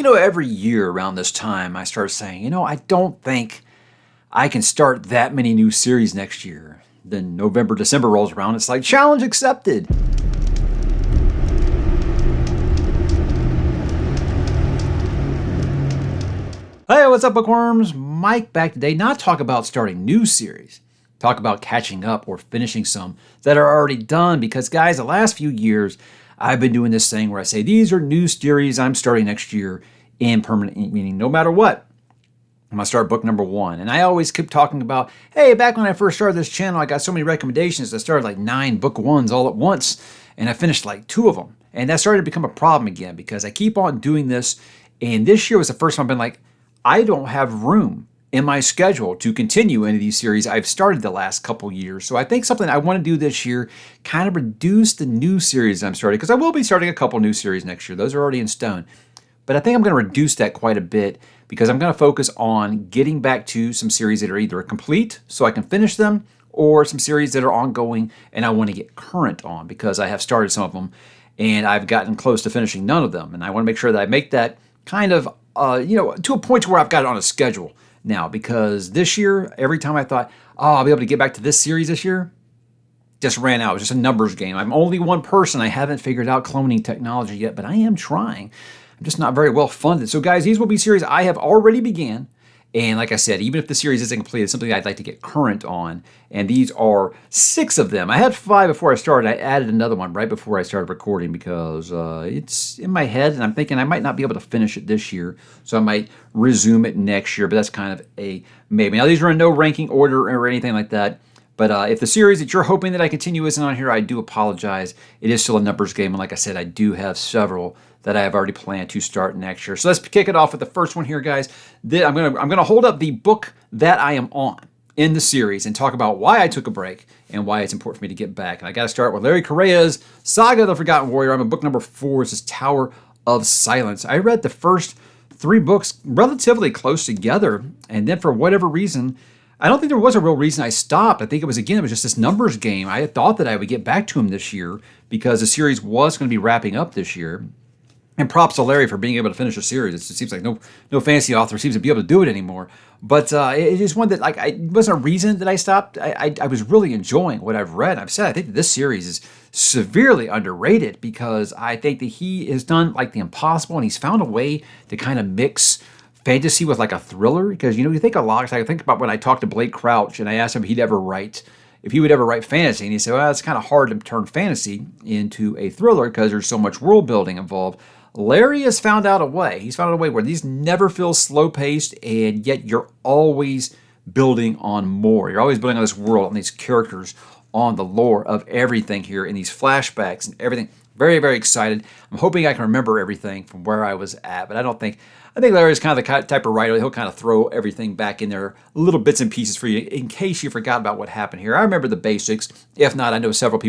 Every year around this time, I start saying, I don't think I can start that many new series next year. Then November, December rolls around. It's like, challenge accepted. Hey, what's up, bookworms? Mike back today. Not talk about starting new series. Talk about catching up or finishing some that are already done. Because, guys, the last few years, I've been doing this thing where I say, these are new series I'm starting next year in permanent ink, meaning no matter what, I'm going to start book number 1. And I always keep talking about, hey, back when I first started this channel, I got so many recommendations. I started like 9 book 1s all at once, and I finished like 2 of them. And that started to become a problem again because I keep on doing this. And this year was the first time I've been like, I don't have room in my schedule to continue any of these series I've started the last couple years. So I think something I want to do this year, kind of reduce the new series I'm starting, because I will be starting a couple new series next year. Those are already in stone. But I think I'm going to reduce that quite a bit because I'm going to focus on getting back to some series that are either complete so I can finish them, or some series that are ongoing and I want to get current on because I have started some of them and I've gotten close to finishing none of them. And I want to make sure that I make that kind of, to a point where I've got it on a schedule now, because this year, every time I thought, oh, I'll be able to get back to this series this year, just ran out. It was just a numbers game. I'm only one person. I haven't figured out cloning technology yet, but I am trying. I'm just not very well funded. So guys, these will be series I have already began. And like I said, even if the series isn't complete, it's something I'd like to get current on. And these are 6 of them. I had 5 before I started. I added another one right before I started recording because it's in my head and I'm thinking I might not be able to finish it this year. So I might resume it next year, but that's kind of a maybe. Now these are in no ranking order or anything like that. But if the series that you're hoping that I continue isn't on here, I do apologize. It is still a numbers game. And like I said, I do have several that I have already planned to start next year. So let's kick it off with the first one here, guys. I'm gonna hold up the book that I am on in the series and talk about why I took a break and why it's important for me to get back. And I got to start with Larry Correa's Saga of the Forgotten Warrior. I'm in book number 4. This is Tower of Silence. I read the first 3 books relatively close together, and then for whatever reason, I don't think there was a real reason I stopped. I think it was just this numbers game. I had thought that I would get back to him this year because the series was going to be wrapping up this year. And props to Larry for being able to finish a series. It seems like no fantasy author seems to be able to do it anymore. But it is one that it wasn't a reason that I stopped. I was really enjoying what I've read. I've said I think that this series is severely underrated because I think that he has done like the impossible and he's found a way to kind of mix fantasy with like a thriller. Because you think a lot. I think about when I talked to Blake Crouch and I asked him if he would ever write fantasy, and he said, well, it's kind of hard to turn fantasy into a thriller because there's so much world building involved. Larry has found out a way. He's found out a way where these never feel slow-paced, and yet you're always building on more. You're always building on this world, on these characters, on the lore of everything here, in these flashbacks and everything. Very, very excited. I'm hoping I can remember everything from where I was at, but I think Larry's kind of the type of writer, he'll kind of throw everything back in there, little bits and pieces for you in case you forgot about what happened here. I remember the basics. If not, I know several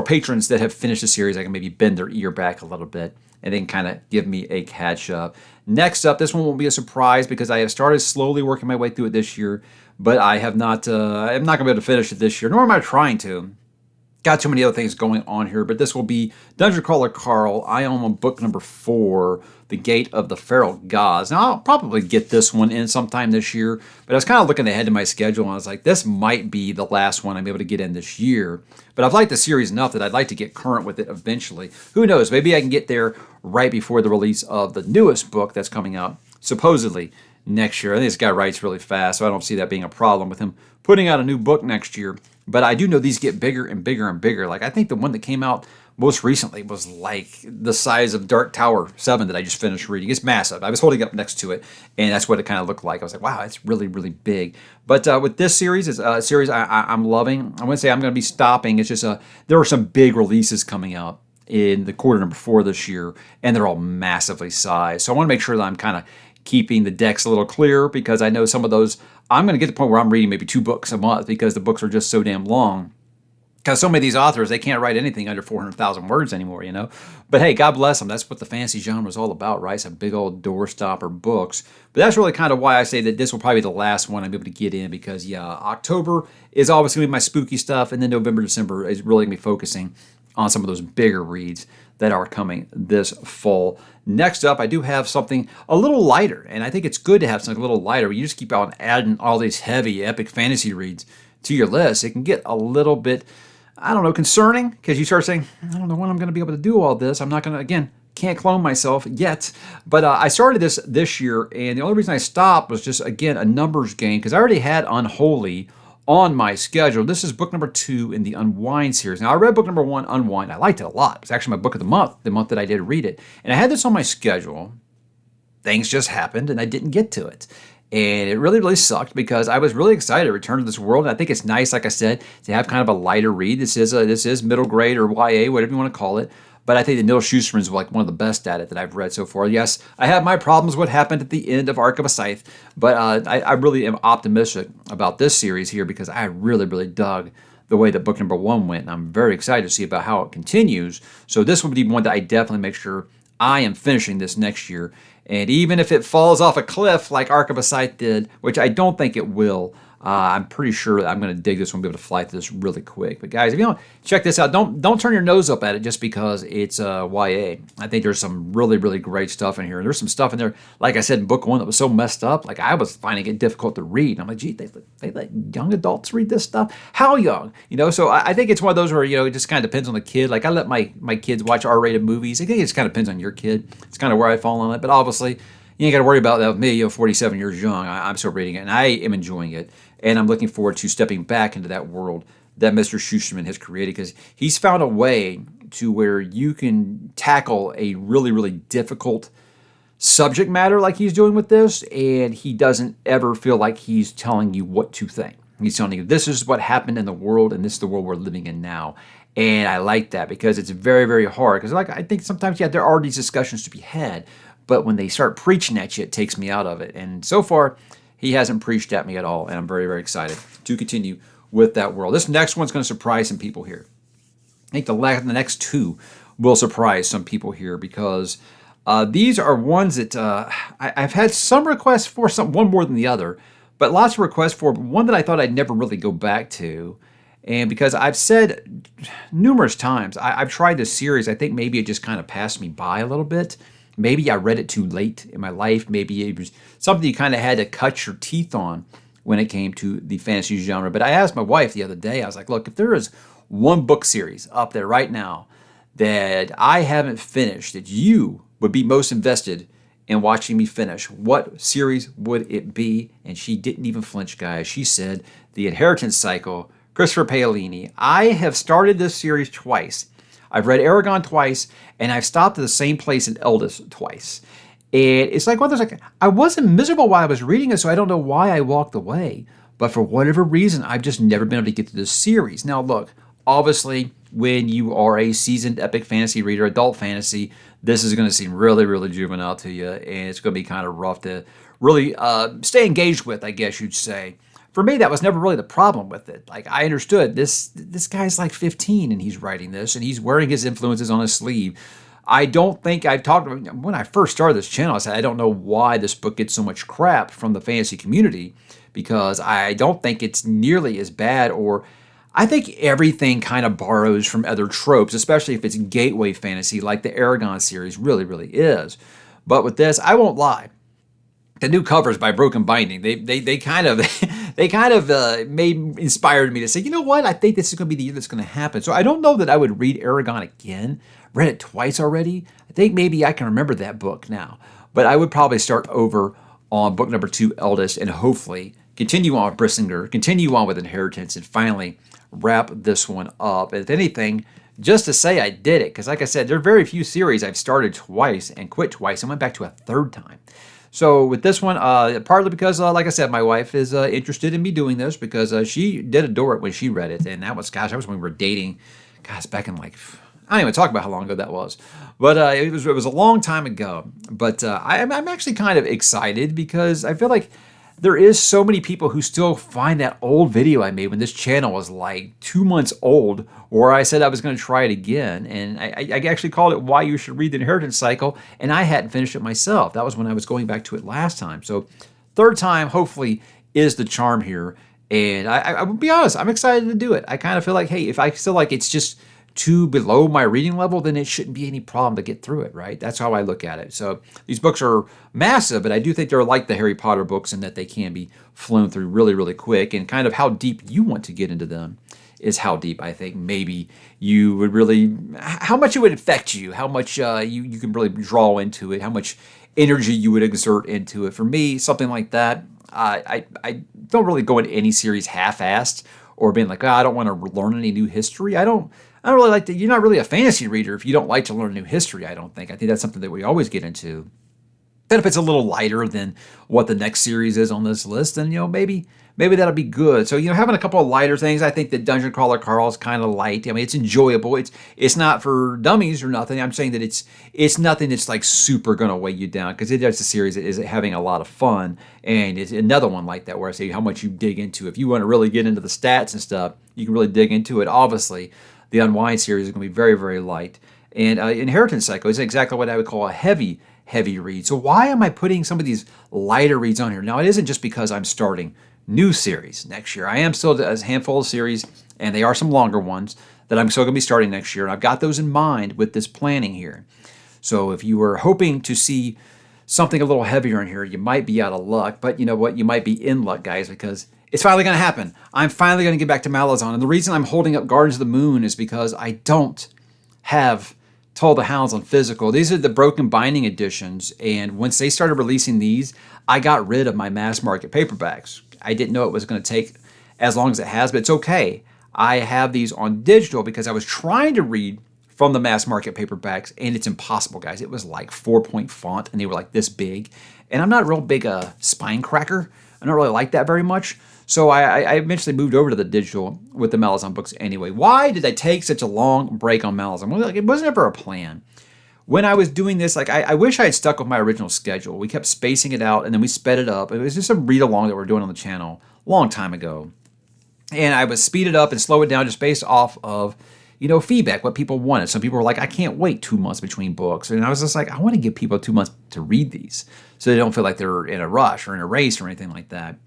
patrons that have finished the series. I can maybe bend their ear back a little bit and then kind of give me a catch up. Next up, this one won't be a surprise because I have started slowly working my way through it this year, but I have not. I'm not going to be able to finish it this year, nor am I trying to. Got too many other things going on here, but this will be Dungeon Crawler Carl. I am on book number 4, The Gate of the Feral Gods. Now, I'll probably get this one in sometime this year, but I was kind of looking ahead to my schedule, and I was like, this might be the last one I'm able to get in this year. But I've liked the series enough that I'd like to get current with it eventually. Who knows? Maybe I can get there right before the release of the newest book that's coming out, supposedly, next year. I think this guy writes really fast, so I don't see that being a problem with him putting out a new book next year. But I do know these get bigger and bigger and bigger. Like I think the one that came out most recently was like the size of Dark Tower 7 that I just finished reading. It's massive. I was holding it up next to it, and that's what it kind of looked like. I was like, wow, it's really, really big. But with this series, it's a series I'm loving. I wouldn't say I'm going to be stopping. It's just there are some big releases coming out in the quarter number 4 this year, and they're all massively sized. So I want to make sure that I'm kind of keeping the decks a little clear because I know some of those, I'm going to get to the point where I'm reading maybe 2 books a month because the books are just so damn long. Because so many of these authors, they can't write anything under 400,000 words anymore, But hey, God bless them. That's what the fantasy genre is all about, right? Some big old doorstopper books. But that's really kind of why I say that this will probably be the last one I'm able to get in because, yeah, October is always going to be my spooky stuff, and then November, December is really going to be focusing on some of those bigger reads that are coming this fall. Next up, I do have something a little lighter, and I think it's good to have something a little lighter. You just keep on adding all these heavy epic fantasy reads to your list. It can get a little bit, I don't know, concerning, because you start saying, I don't know when I'm going to be able to do all this. I'm not going to, again, can't clone myself yet. But I started this year, and the only reason I stopped was just, again, a numbers game, because I already had Unholy on my schedule. This is book number 2 in the Unwind series. Now, I read book number 1, Unwind. I liked it a lot. It's actually my book of the month that I did read it. And I had this on my schedule. Things just happened, and I didn't get to it. And it really, really sucked, because I was really excited to return to this world. And I think it's nice, like I said, to have kind of a lighter read. This is middle grade or YA, whatever you want to call it. But I think that Neil Shusterman is like one of the best at it that I've read so far. Yes, I have my problems with what happened at the end of Arc of a Scythe, but I really am optimistic about this series here, because I really, really dug the way that book number 1 went. And I'm very excited to see about how it continues. So this would be one that I definitely make sure I am finishing this next year. And even if it falls off a cliff like Arc of a Scythe did, which I don't think it will, I'm pretty sure that I'm going to dig this one, be able to fly through this really quick. But guys, if you don't check this out, don't turn your nose up at it just because it's YA. I think there's some really, really great stuff in here. And there's some stuff in there, like I said, in book 1 that was so messed up. Like, I was finding it difficult to read. I'm like, gee, they let young adults read this stuff? How young? So I think it's one of those where, it just kind of depends on the kid. Like, I let my kids watch R-rated movies. I think it just kind of depends on your kid. It's kind of where I fall on it. But obviously, you ain't got to worry about that with me, 47 years young. I'm still reading it, and I am enjoying it. And I'm looking forward to stepping back into that world that Mr. Shusterman has created, because he's found a way to where you can tackle a really, really difficult subject matter like he's doing with this, and he doesn't ever feel like he's telling you what to think. He's telling you, this is what happened in the world, and this is the world we're living in now. And I like that, because it's very, very hard. Because I think sometimes, there are these discussions to be had, but when they start preaching at you, it takes me out of it. And so far, he hasn't preached at me at all, and I'm very, very excited to continue with that world. This next one's going to surprise some people here. I think the next 2 will surprise some people here, because these are ones that I've had some requests for, one more than the other, but lots of requests for, but one that I thought I'd never really go back to. And because I've said numerous times, I've tried this series, I think maybe it just kind of passed me by a little bit. Maybe I read it too late in my life. Maybe it was something you kind of had to cut your teeth on when it came to the fantasy genre. But I asked my wife the other day, I was like, look, if there is one book series up there right now that I haven't finished, that you would be most invested in watching me finish, what series would it be? And she didn't even flinch, guys. She said, The Inheritance Cycle, Christopher Paolini. I have started this series twice. I've read Aragon twice, and I've stopped at the same place in Eldest twice. And it's like, I wasn't miserable while I was reading it, so I don't know why I walked away. But for whatever reason, I've just never been able to get to this series. Now, look, obviously, when you are a seasoned epic fantasy reader, adult fantasy, this is going to seem really, really juvenile to you, and it's going to be kind of rough to really stay engaged with, I guess you'd say. For me, that was never really the problem with it. Like, I understood this guy's like 15 and he's writing this, and he's wearing his influences on his sleeve. I don't think I've talked about, when I first started this channel, I said, I don't know why this book gets so much crap from the fantasy community, because I don't think it's nearly as bad, or I think everything kind of borrows from other tropes, especially if it's gateway fantasy like the Aragon series really, really is. But with this, I won't lie. The new covers by Broken Binding, they kind of inspired me to say, you know what, I think this is going to be the year that's going to happen. So I don't know that I would read Aragon again. Read it twice already. I think maybe I can remember that book now. But I would probably start over on book number 2, Eldest, and hopefully continue on with Brissinger, continue on with Inheritance, and finally wrap this one up. And if anything, just to say I did it, because like I said, there are very few series I've started twice and quit twice and went back to a third time. So with this one, partly because, like I said, my wife is interested in me doing this, because she did adore it when she read it. And that was when we were dating. Gosh, back in like, I don't even talk about how long ago that was. But it was a long time ago. But I'm actually kind of excited, because I feel like there is so many people who still find that old video I made when this channel was like 2 months old, where I said I was going to try it again. And I actually called it Why You Should Read the Inheritance Cycle, and I hadn't finished it myself. That was when I was going back to it last time. So third time, hopefully, is the charm here. And I will be honest, I'm excited to do it. I kind of feel like, hey, if I feel like it's just too below my reading level, then it shouldn't be any problem to get through it, right? That's how I look at it. So these books are massive, but I do think they're like the Harry Potter books in that they can be flown through really, really quick. And kind of how deep you want to get into them is how deep I think maybe you would really, how much it would affect you, how much you can really draw into it, how much energy you would exert into it. For me, something like that, I don't really go into any series half-assed or being like, oh, I don't want to learn any new history. I don't really like to. You're not really a fantasy reader if you don't like to learn new history, I don't think. I think that's something that we always get into. Then if it's a little lighter than what the next series is on this list, then maybe that'll be good. So having a couple of lighter things, I think that Dungeon Crawler Carl is kind of light. I mean, it's enjoyable. It's not for dummies or nothing. I'm saying that it's nothing that's like super gonna weigh you down, because it's a series that is having a lot of fun, and it's another one like that where I say how much you dig into. If you want to really get into the stats and stuff, you can really dig into it. Obviously, the Unwind series is going to be very, very light. And Inheritance Cycle is exactly what I would call a heavy read. So why am I putting some of these lighter reads on here? Now, it isn't just because I'm starting new series next year. I am still a handful of series, and they are some longer ones that I'm still going to be starting next year. And I've got those in mind with this planning here. So if you were hoping to see something a little heavier in here, you might be out of luck. But you know what? You might be in luck, guys, because it's finally going to happen. I'm finally going to get back to ℚ𝕤𝕤𝕤. And the reason I'm holding up Gardens of the Moon is because I don't have *Toll the Hounds on physical. These are the broken binding editions. And once they started releasing these, I got rid of my mass market paperbacks. I didn't know it was going to take as long as it has, but it's okay. I have these on digital because I was trying to read from the mass market paperbacks, and it's impossible, guys. It was like 4-point font, and they were like this big. And I'm not a real big spine cracker. I don't really like that very much. So I eventually moved over to the digital with the ℚ𝕤𝕤𝕤 books anyway. Why did I take such a long break on ℚ𝕤𝕤𝕤? Well, it wasn't ever a plan. When I was doing this, I wish I had stuck with my original schedule. We kept spacing it out, and then we sped it up. It was just a read-along that we were doing on the channel a long time ago. And I would speed it up and slow it down just based off of, feedback, what people wanted. Some people were like, I can't wait 2 months between books. And I was just like, I want to give people 2 months to read these so they don't feel like they're in a rush or in a race or anything like that.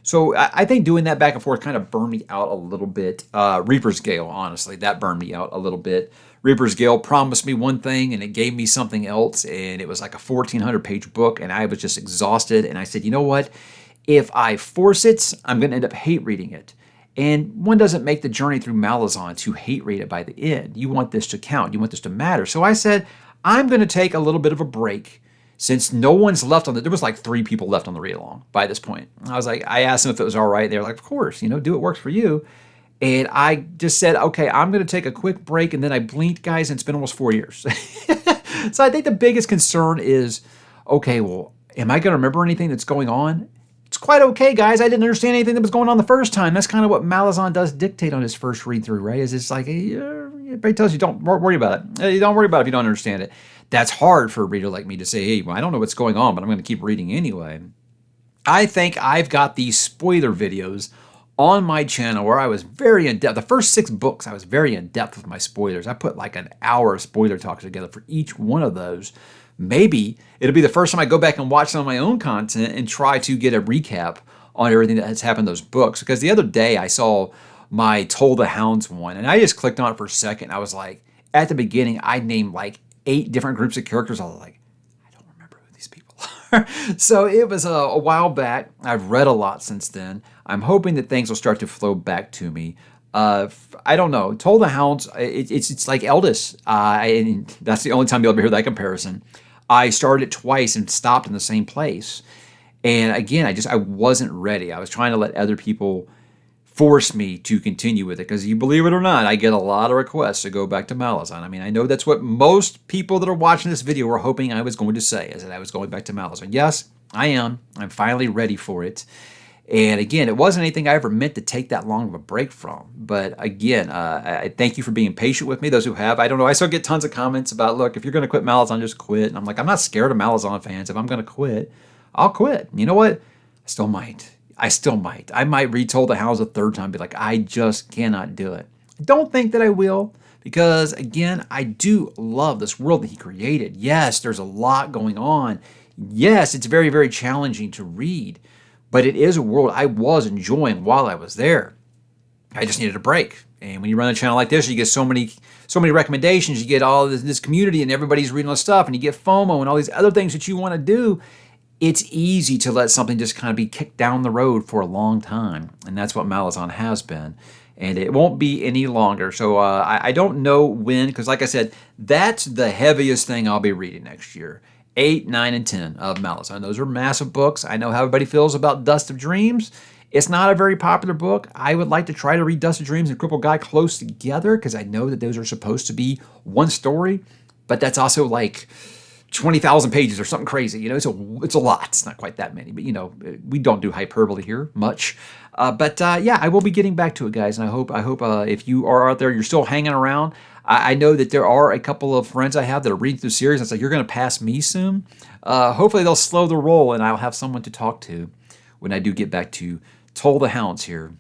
So I think doing that back and forth kind of burned me out a little bit. Reaper's Gale, honestly, that burned me out a little bit. Reaper's Gale promised me one thing and it gave me something else, and it was like a 1,400-page book, and I was just exhausted. And I said, you know what? If I force it, I'm going to end up hate reading it. And one doesn't make the journey through ℚ𝕤𝕤𝕤 to hate read it by the end. You want this to count. You want this to matter. So I said, I'm going to take a little bit of a break. Since no one's left on there was like 3 people left on the read along by this point. I asked them if it was all right. They were like, of course, do it works for you. And I just said, okay, I'm going to take a quick break. And then I blinked, guys, and it's been almost 4 years. So I think the biggest concern is, okay, well, am I going to remember anything that's going on? It's quite okay, guys. I didn't understand anything that was going on the first time. That's kind of what ℚ𝕤𝕤𝕤 does dictate on his first read through, right? It's like, everybody tells you, don't worry about it. Don't worry about it if you don't understand it. That's hard for a reader like me to say, hey, well, I don't know what's going on, but I'm going to keep reading anyway. I think I've got these spoiler videos on my channel where I was very in-depth. The first 6 books, I was very in-depth with my spoilers. I put like an hour of spoiler talk together for each one of those. Maybe it'll be the first time I go back and watch some of my own content and try to get a recap on everything that has happened in those books. Because the other day I saw my *Toll the Hounds* one, and I just clicked on it for a second. I was like, at the beginning, I named like 8 different groups of characters. I was like, I don't remember who these people are. So it was a while back. I've read a lot since then. I'm hoping that things will start to flow back to me. I don't know. *Toll the Hounds*, it's like Eldest. And that's the only time you'll ever hear that comparison. I started it twice and stopped in the same place. And again, I wasn't ready. I was trying to let other people force me to continue with it, because you believe it or not, I get a lot of requests to go back to ℚ𝕤𝕤𝕤. I mean, I know that's what most people that are watching this video were hoping I was going to say, is that I was going back to ℚ𝕤𝕤𝕤. Yes, I am. I'm finally ready for it. And again, it wasn't anything I ever meant to take that long of a break from. But again, I thank you for being patient with me, those who have. I don't know, I still get tons of comments about, look, if you're going to quit ℚ𝕤𝕤𝕤, just quit. And I'm like, I'm not scared of ℚ𝕤𝕤𝕤 fans. If I'm going to quit, I'll quit. You know what? I still might. I might read *Toll the Hounds* a third time and be like, I just cannot do it. I don't think that I will, because again, I do love this world that he created. Yes, there's a lot going on. Yes, it's very, very challenging to read, but it is a world I was enjoying while I was there. I just needed a break. And when you run a channel like this, you get so many recommendations. You get all this community and everybody's reading all this stuff, and you get FOMO and all these other things that you want to do. It's easy to let something just kind of be kicked down the road for a long time. And that's what ℚ𝕤𝕤𝕣𝕠 has been. And it won't be any longer. So I don't know when, because like I said, that's the heaviest thing I'll be reading next year. 8, 9, and 10 of ℚ𝕤𝕤𝕣. And those are massive books. I know how everybody feels about Dust of Dreams. It's not a very popular book. I would like to try to read Dust of Dreams and Crippled Guy close together, because I know that those are supposed to be one story. But that's also like 20,000 pages or something crazy. You know, it's a lot. It's not quite that many, but you know, we don't do hyperbole here much. Yeah, I will be getting back to it, guys. And I hope if you are out there, you're still hanging around. I know that there are a couple of friends I have that are reading through the series. I was like, you're going to pass me soon. Hopefully they'll slow the roll and I'll have someone to talk to when I do get back to Toll the Hounds here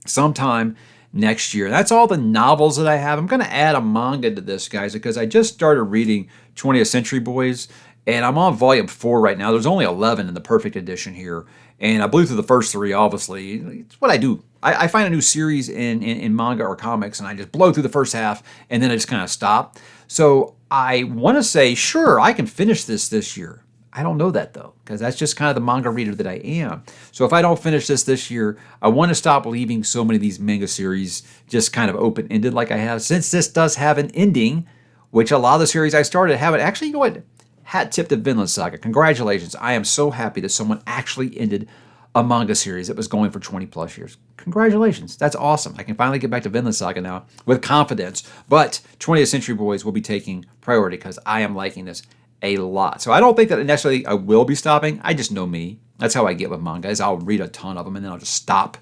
sometime next year. That's all the novels that I have. I'm going to add a manga to this, guys, because I just started reading 20th Century Boys, and I'm on volume 4 right now. There's only 11 in the Perfect Edition here, and I blew through the first 3, obviously. It's what I do. I find a new series in manga or comics, and I just blow through the first half, and then I just kind of stop. So I want to say, sure, I can finish this year. I don't know that, though, because that's just kind of the manga reader that I am. So if I don't finish this year, I want to stop leaving so many of these manga series just kind of open-ended like I have. Since this does have an ending, which a lot of the series I started have it. Actually, you know what? Hat tip to Vinland Saga. Congratulations. I am so happy that someone actually ended a manga series that was going for 20 plus years. Congratulations. That's awesome. I can finally get back to Vinland Saga now with confidence. But 20th Century Boys will be taking priority because I am liking this a lot. So I don't think that necessarily I will be stopping. I just know me. That's how I get with manga. Is I'll read a ton of them and then I'll just stop.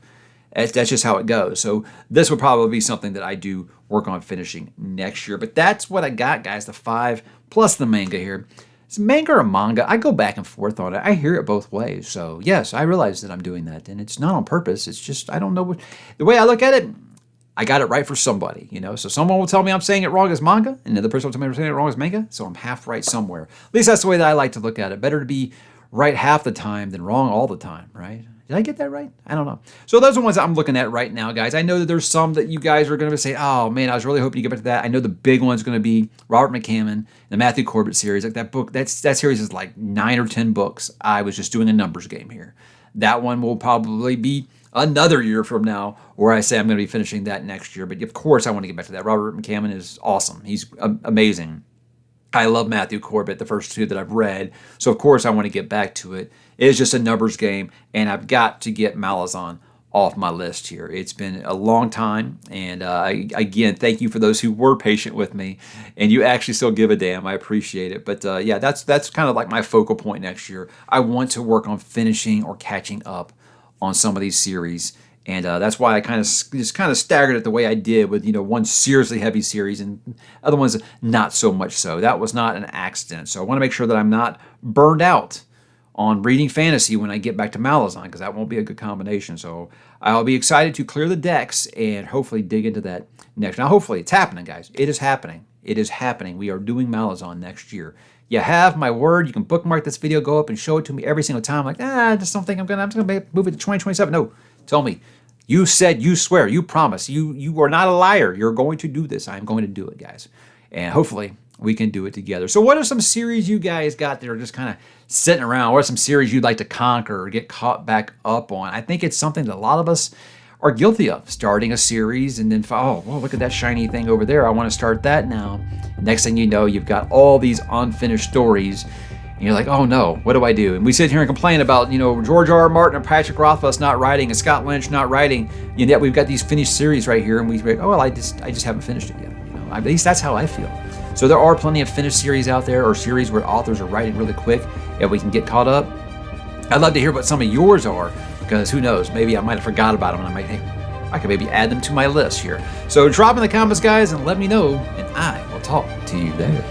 That's just how it goes. So this would probably be something that I do work on finishing next year. But that's what I got, guys. The 5 plus the manga here. It's manga or manga. I go back and forth on it. I hear it both ways. So yes, I realize that I'm doing that. And it's not on purpose. It's just, I don't know what, the way I look at it, I got it right for somebody, you know. So someone will tell me I'm saying it wrong as manga, and another person will tell me I'm saying it wrong as manga. So I'm half right somewhere. At least that's the way that I like to look at it. Better to be right half the time than wrong all the time, right? Did I get that right? I don't know. So those are the ones that I'm looking at right now, guys. I know that there's some that you guys are going to say, oh, man, I was really hoping you get back to that. I know the big one's going to be Robert McCammon, the Matthew Corbett series. Like that book, that series is like 9 or 10 books. I was just doing a numbers game here. That one will probably be another year from now where I say I'm going to be finishing that next year. But of course, I want to get back to that. Robert McCammon is awesome. He's amazing. I love Matthew Corbett, the first 2 that I've read. So, of course, I want to get back to it. It is just a numbers game, and I've got to get ℚ𝕤𝕤𝕣 off my list here. It's been a long time, and again, thank you for those who were patient with me, and you actually still give a damn. I appreciate it. But, yeah, that's kind of like my focal point next year. I want to work on finishing or catching up on some of these series. And that's why I kind of staggered it the way I did with, you know, one seriously heavy series and other ones not so much so. That was not an accident. So I want to make sure that I'm not burned out on reading fantasy when I get back to ℚ𝕤𝕤𝕣, because that won't be a good combination. So I'll be excited to clear the decks and hopefully dig into that next. Now, hopefully it's happening, guys. It is happening. It is happening. We are doing ℚ𝕤𝕤𝕣 next year. You have my word. You can bookmark this video, go up and show it to me every single time. Like, I just don't think I'm just going to move it to 2027. No, tell me. You said, you swear, you promise. You are not a liar. You're going to do this. I'm going to do it, guys. And hopefully we can do it together. So what are some series you guys got that are just kind of sitting around? What are some series you'd like to conquer or get caught back up on? I think it's something that a lot of us are guilty of, starting a series and then, oh, well, look at that shiny thing over there. I want to start that now. Next thing you know, you've got all these unfinished stories. And you're like, oh no, what do I do? And we sit here and complain about, you know, George R. R. Martin and Patrick Rothfuss not writing and Scott Lynch not writing. And yet we've got these finished series right here, and we say, oh well, I just haven't finished it yet. You know, at least that's how I feel. So there are plenty of finished series out there, or series where authors are writing really quick, and we can get caught up. I'd love to hear what some of yours are, because who knows, maybe I might have forgot about them, and I might think I could maybe add them to my list here. So drop in the comments, guys, and let me know, and I will talk to you there.